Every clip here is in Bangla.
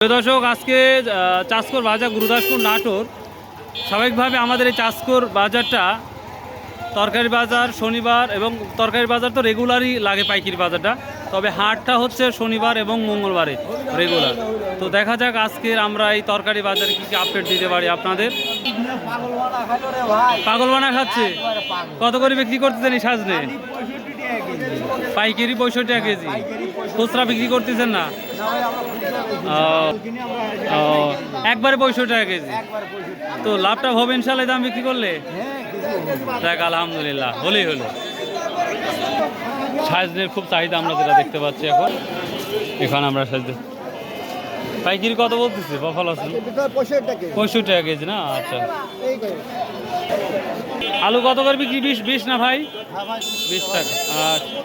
দর্শক আজকে চাষকর বাজার গুরুদাসপুর নাটোর স্বাভাবিকভাবে আমাদের এই চাষকর বাজারটা তরকারি বাজার শনিবার এবং তরকারি বাজার তো রেগুলারই লাগে পাইকারি বাজারটা, তবে হাটটা হচ্ছে শনিবার এবং মঙ্গলবারে রেগুলার। তো দেখা যাক আজকের আমরা এই তরকারি বাজারে কী কী আপডেট দিতে পারি আপনাদের। পাগলবানা খাচ্ছে, কত করে বিক্রি করতেছেন এই সাজনে? পাইকারি 65 টাকা কেজি, খুচরা বিক্রি করতেছেন না? একবারে 65 টাকা কেজি। তো লাভটা হবে ইনশাল্লাহ দাম বিক্রি করলে? দেখ আলহামদুলিল্লাহ, হলেই হলো। সাজনের খুব চাহিদা আমরা যেটা দেখতে পাচ্ছি এখন এখানে আমরা সাজতে। পাইকারি কত বলতেছে বফল আছে? 65 টাকা কেজি না? আচ্ছা। আলু কত করে বিক্রি? 20 না ভাই? 20 টাকা। আচ্ছা।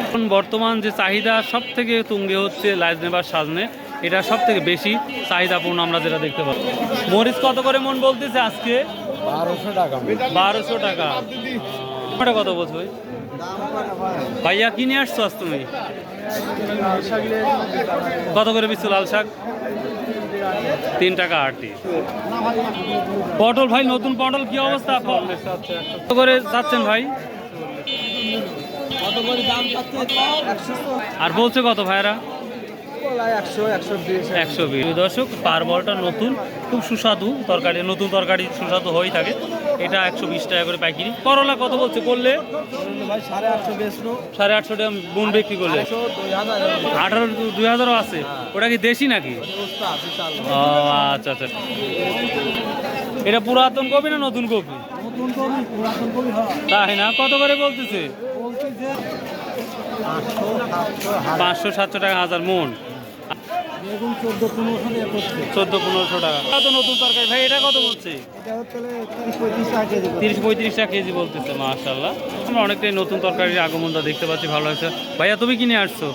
এখন বর্তমান যে চাহিদা সব থেকে তুঙ্গে হচ্ছে লাইজনে বা সাজনে, এটা সব থেকে বেশি চাহিদাপূর্ণ আমরা যেটা দেখতে পাচ্ছি। মরিচ কত করে মন বলতেছে আজকে? 1200 টাকা। 1200 টাকা। কত বলছো ভাইয়া? কি নিয়ে আসছো আজ তুমি? কত করে বিচ্ছু লাল শাক? 3 টাকা 8টি। পটল ভাই, নতুন পটল কি অবস্থা? কত করে চাচ্ছেন ভাই? আর বলছে কত ভাইরা? 120। দর্শক পারবলটা নতুন, খুব সুস্বাদু তরকারি, নতুন তরকারি সুস্বাদু হয়েই থাকে। এটা 120 টাকা করে পাইকারি। করলা কত বলছে করলে? 850 টাকা বুন বিক্রি করলে। 2000 আছে। ওটা কি দেশি নাকি? ও আচ্ছা আচ্ছা। এটা পুরাতন কপি না নতুন কপি? তাই না? কত করে বলতেছে? 500-700 টাকা হাজার মন। 1400-1500 টাকা। কত নতুন তরকারি ভাই? এটা কত বলছে? 30-35 টাকা কেজি বলতেছে। মাশাআল্লাহ, আমরা অনেকটাই নতুন তরকারির আগমনটা দেখতে পাচ্ছি, ভালো হয়েছে। ভাইয়া তুমি কিনে আসছো?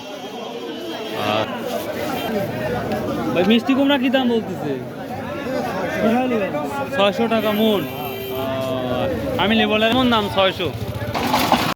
ভাই মিষ্টি কুমড়া কি দাম বলতেছে? 600 টাকা মন। আমি নেবো, এমন দাম 600।